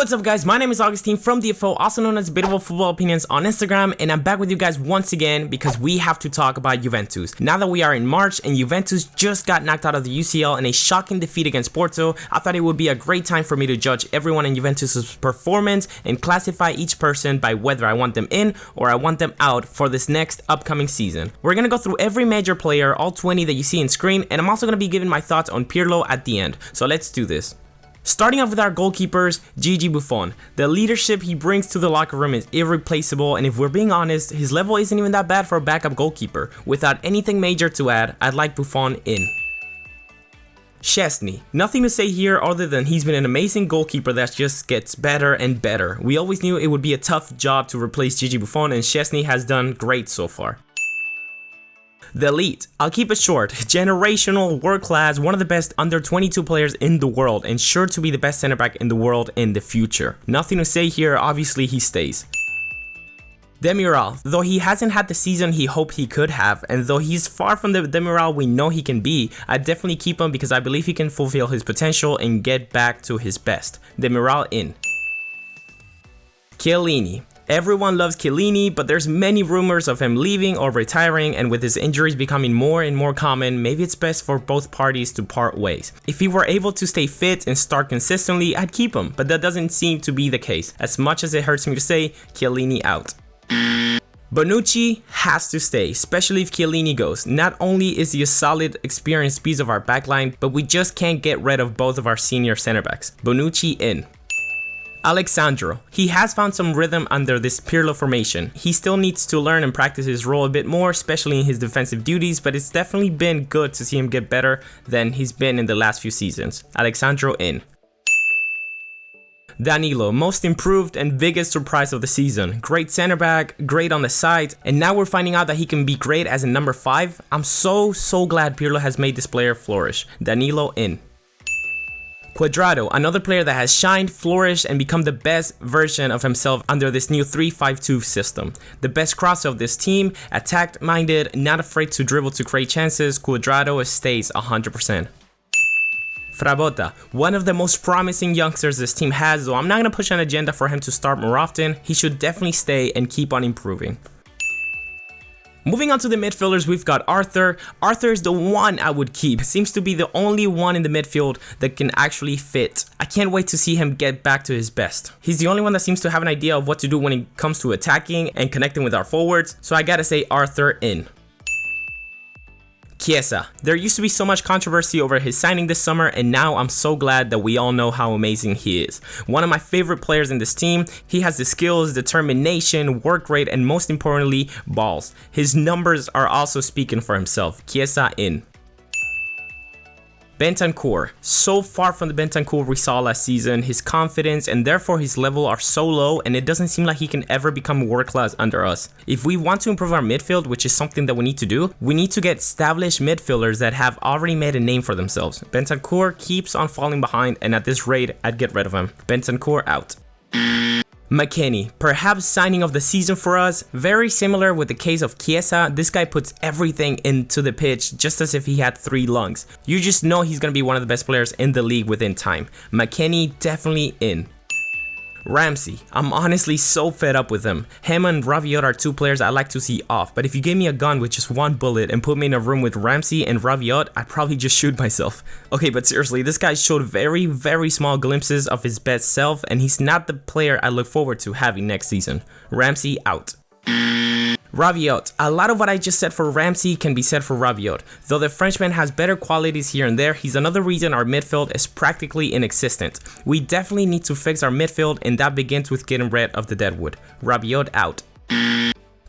What's up guys, my name is Augustine from DFO, also known as Debatable Football Opinions on Instagram, and I'm back with you guys once again because we have to talk about Juventus. Now that we are in March and Juventus just got knocked out of the UCL in a shocking defeat against Porto, I thought it would be a great time for me to judge everyone in Juventus' performance and classify each person by whether I want them in or I want them out for this next upcoming season. We're gonna go through every major player, all 20 that you see in screen, and I'm also gonna be giving my thoughts on Pirlo at the end, so let's do this. Starting off with our goalkeepers, Gigi Buffon. The leadership he brings to the locker room is irreplaceable, and if we're being honest, his level isn't even that bad for a backup goalkeeper. Without anything major to add, I'd like Buffon in. Szczesny. Nothing to say here other than he's been an amazing goalkeeper that just gets better and better. We always knew it would be a tough job to replace Gigi Buffon, and Szczesny has done great so far. The elite. I'll keep it short. Generational, world class, one of the best under 22 players in the world, and sure to be the best center back in the world in the future. Nothing to say here, obviously he stays. Demiral. Though he hasn't had the season he hoped he could have, and though he's far from the Demiral we know he can be, I'd definitely keep him because I believe he can fulfill his potential and get back to his best. Demiral in. Chiellini. Everyone loves Chiellini, but there's many rumors of him leaving or retiring, and with his injuries becoming more and more common, maybe it's best for both parties to part ways. If he were able to stay fit and start consistently, I'd keep him, but that doesn't seem to be the case. As much as it hurts me to say, Chiellini out. Bonucci has to stay, especially if Chiellini goes. Not only is he a solid, experienced piece of our backline, but we just can't get rid of both of our senior center backs. Bonucci in. Alexandro. He has found some rhythm under this Pirlo formation. He still needs to learn and practice his role a bit more, especially in his defensive duties, but it's definitely been good to see him get better than he's been in the last few seasons. Alexandro in. Danilo, most improved and biggest surprise of the season. Great center back, great on the side, and now we're finding out that he can be great as a number 5. I'm so glad Pirlo has made this player flourish. Danilo in. Cuadrado, another player that has shined, flourished, and become the best version of himself under this new 3-5-2 system. The best crosser of this team, attack-minded, not afraid to dribble to create chances, Cuadrado stays 100%. Frabotta, one of the most promising youngsters this team has, though I'm not going to push an agenda for him to start more often. He should definitely stay and keep on improving. Moving on to the midfielders, we've got Arthur. Arthur is the one I would keep. Seems to be the only one in the midfield that can actually fit. I can't wait to see him get back to his best. He's the only one that seems to have an idea of what to do when it comes to attacking and connecting with our forwards, so I gotta say Arthur in. Chiesa. There used to be so much controversy over his signing this summer, and now I'm so glad that we all know how amazing he is. One of my favorite players in this team. He has the skills, determination, work rate, and most importantly, balls. His numbers are also speaking for himself. Chiesa in. Bentancur. So far from the Bentancur we saw last season, his confidence and therefore his level are so low, and it doesn't seem like he can ever become world class under us. If we want to improve our midfield, which is something that we need to do, we need to get established midfielders that have already made a name for themselves. Bentancur keeps on falling behind, and at this rate, I'd get rid of him. Bentancur out. McKennie, perhaps signing of the season for us. Very similar with the case of Chiesa, this guy puts everything into the pitch just as if he had 3 lungs. You just know he's going to be one of the best players in the league within time. McKennie definitely in. Ramsey, I'm honestly so fed up with him. Him and Rabiot are 2 players I like to see off, but if you gave me a gun with just 1 bullet and put me in a room with Ramsey and Rabiot, I'd probably just shoot myself. Okay, but seriously, this guy showed very small glimpses of his best self, and he's not the player I look forward to having next season. Ramsey out. Rabiot. A lot of what I just said for Ramsey can be said for Rabiot. Though the Frenchman has better qualities here and there, he's another reason our midfield is practically inexistent. We definitely need to fix our midfield, and that begins with getting rid of the deadwood. Rabiot out.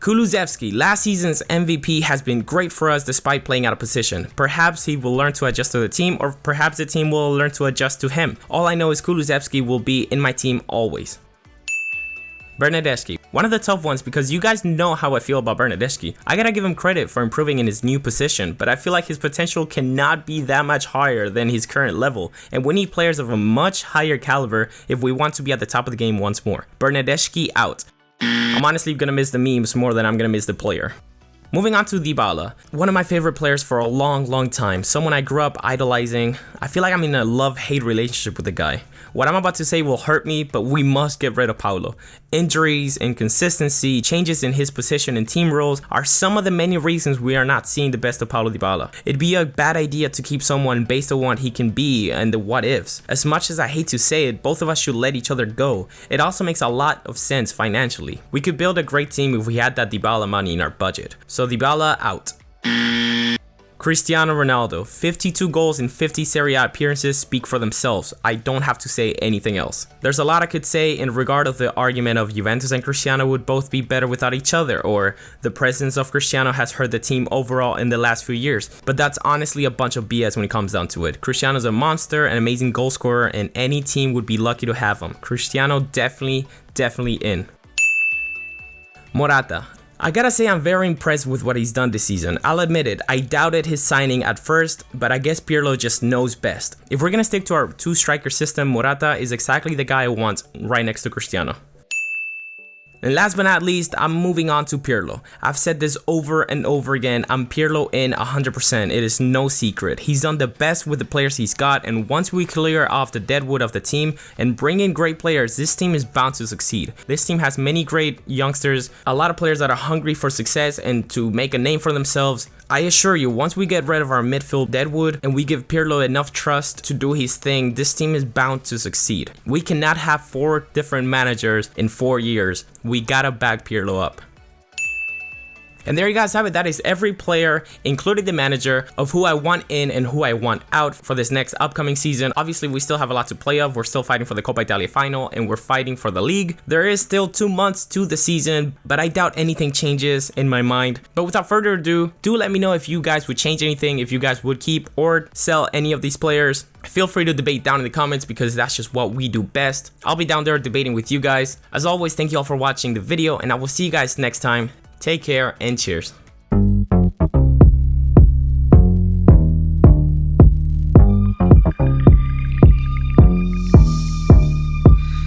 Kulusevski, last season's MVP, has been great for us despite playing out of position. Perhaps he will learn to adjust to the team, or perhaps the team will learn to adjust to him. All I know is Kulusevski will be in my team always. Bernardeschi, one of the tough ones because you guys know how I feel about Bernardeschi. I gotta give him credit for improving in his new position, but I feel like his potential cannot be that much higher than his current level, and we need players of a much higher caliber if we want to be at the top of the game once more. Bernardeschi out. I'm honestly gonna miss the memes more than I'm gonna miss the player. Moving on to Dybala, one of my favorite players for a long time, someone I grew up idolizing. I feel like I'm in a love-hate relationship with the guy. What I'm about to say will hurt me, but we must get rid of Paulo. Injuries, inconsistency, changes in his position and team roles are some of the many reasons we are not seeing the best of Paulo Dybala. It'd be a bad idea to keep someone based on what he can be and the what ifs. As much as I hate to say it, both of us should let each other go. It also makes a lot of sense financially. We could build a great team if we had that Dybala money in our budget. So Dybala out. Cristiano Ronaldo, 52 goals in 50 Serie A appearances speak for themselves. I don't have to say anything else. There's a lot I could say in regard of the argument of Juventus and Cristiano would both be better without each other, or the presence of Cristiano has hurt the team overall in the last few years, but that's honestly a bunch of BS when it comes down to it. Cristiano's a monster, an amazing goal scorer, and any team would be lucky to have him. Cristiano definitely in. Morata. I gotta say I'm very impressed with what he's done this season. I'll admit it, I doubted his signing at first, but I guess Pirlo just knows best. If we're gonna stick to our two striker system, Morata is exactly the guy I want right next to Cristiano. And last but not least, I'm moving on to Pirlo. I've said this over and over again, I'm Pirlo in 100%, it is no secret. He's done the best with the players he's got, and once we clear off the deadwood of the team and bring in great players, this team is bound to succeed. This team has many great youngsters, a lot of players that are hungry for success and to make a name for themselves. I assure you, once we get rid of our midfield deadwood and we give Pirlo enough trust to do his thing, this team is bound to succeed. We cannot have 4 different managers in 4 years. We gotta back Pirlo up. And there you guys have it. That is every player, including the manager, of who I want in and who I want out for this next upcoming season. Obviously, we still have a lot to play of. We're still fighting for the Coppa Italia final and we're fighting for the league. There is still 2 months to the season, but I doubt anything changes in my mind. But without further ado, do let me know if you guys would change anything, if you guys would keep or sell any of these players. Feel free to debate down in the comments because that's just what we do best. I'll be down there debating with you guys. As always, thank you all for watching the video and I will see you guys next time. Take care and cheers.